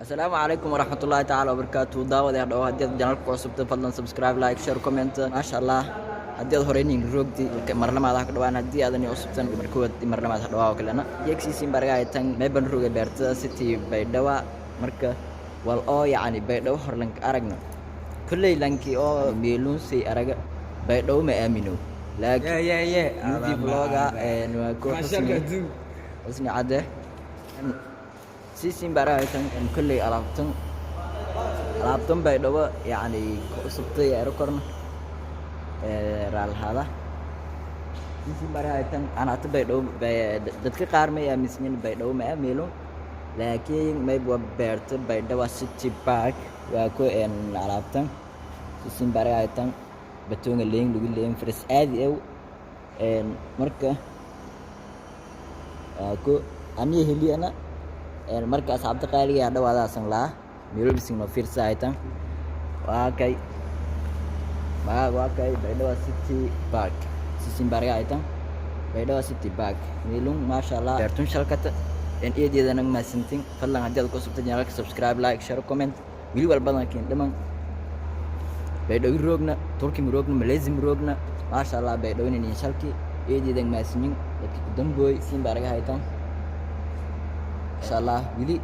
السلام عليكم ورحمة الله تعالى وبركاته. دعوة يا دعوة هديت جنالك وعصبت فضلا سبسكرايب لايك شير كومنت ما شاء الله. هديت هوريني روك دي مرنا ما ذاك دعوة هدي أذني عصبتن بركوت دي مرنا ما ذاك دعوة وكلنا يكسي سين برجع يتن ما بنروق بيرت سيتي بيدوا مركة والأو يعني بيدوا هرلنك أرجنا كل لنكي أو ميلون سي أرجع بيدوا ما أمينو لكن يا يوتي بلوجا إنه كل حسني عده سيسين برايتن إن كل ألعبتن بيدوا يعني صبتي أركرنا رال هذا سيسين برايتن أنا أتبيدوا دتك قارمي يا مسنين بيدوا ما ميلو لكن ما يبغى بيرت بيدوا سيتي باك وأكو إن ألعبتن سيسين برايتن بتوين اللين لقول لين فرس عادي أو إن مركة أكو أني هلي أنا marka asxaabta qaaliga ah dhawaadaasan laa miro bising no fiirsa aytan waa kay Baydawa City Park sisin bariga aytan Baydawa City Park milung masha Allah bertun shalkata en eedeeda nag maasintin fadlan hadii aad ku subtay channelka subscribe like share comment wili walba laakiin dhamaan Baydawi roogna Turki roogna Malaysia roogna masha Allah Baydawi in shalki eedeeda maasinin dadka damboy sin bariga aytan إن شاء الله ولي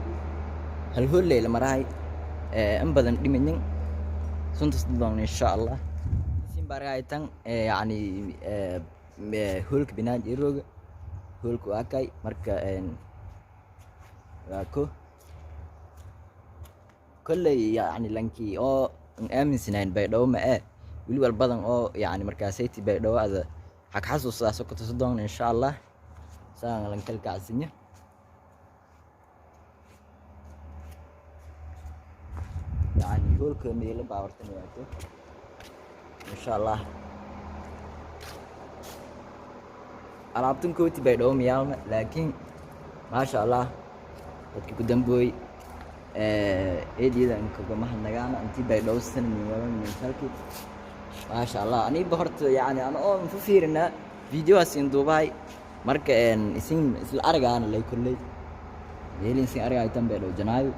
هل هو الليلة مراي أنبذن دمنين سنتس دلون إن شاء الله سين براي تان يعني هولك بناد يروج هولك واكاي مركا راكو كل يعني لانكي أو آمن سنين بيدو ما ولي والبدن أو يعني مركا سيتي بيدو هذا حق حاسوس سكت تصدقون إن شاء الله سان لانكل كعسينه يعني يقول كميل باورتني وقته إن شاء الله ألعبتن كوتي بيدوم يوم لكن ما شاء الله بدك قدام بوي إيدي إذا إنك جماعة نجانا أنتي بيدوم سن من سلكي ما شاء الله أنا بهرت يعني أنا مفكر إن فيديو أسين دبي مركا إن إسين الأرجع أنا اللي كله يلين إسين أرجع يتم بيدوم جنايو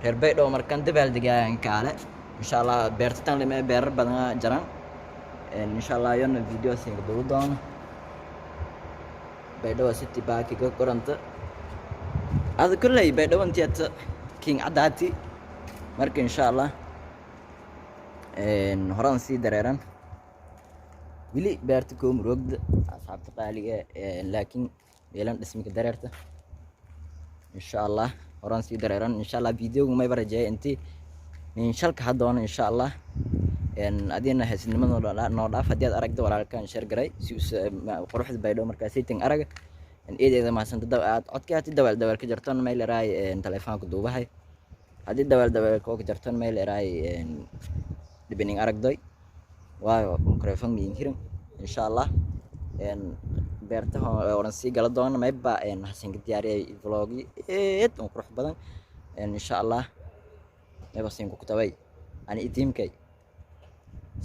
reer Baydhabo markan dabal degaan kaale insha Allah beertan lama beer badan jaran insha Allah yana video sing dulu doon Baydhabo City Park ka koranta ada kullay Baydhabo inta king adaati marka insha Allah horan si dareeran wili beerta koom roogda asxaabta qaaliga laakiin yeelan dhismiga dareerta insha Allah horan si dareeran insha Allah video ma barajay intii shalka hadoona insha Allah adina haysnimada noo dhaaf hadii aad aragto walaalkan share garay si quruxda Baydhabo marka setting arag eedeeda ma san aad codkaati dawal ka jartan meel raay telefoonka duubahay hadii dawal ka jartan meel raay dibining aragday waayo microphone min hirin insha Allah beerta oran si gala doona mayba hasan diyaariyay vlogi oo qurux badan insha Allah mayba siin ku tabay ani teamkay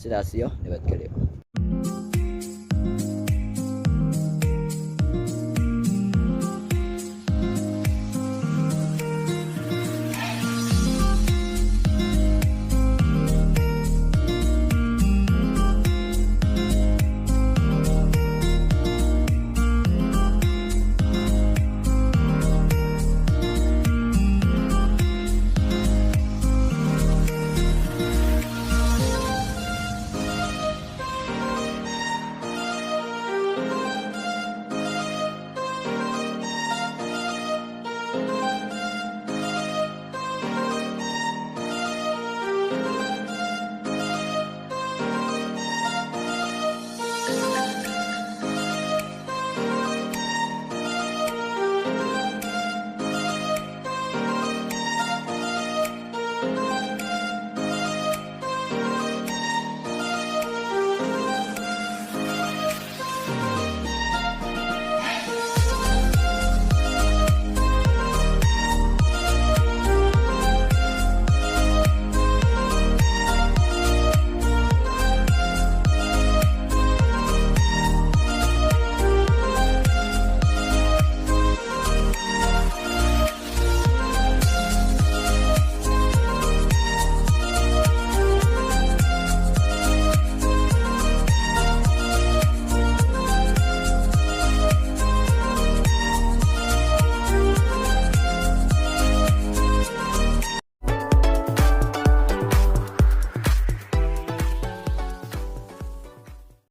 sidaas iyo nabad galiyo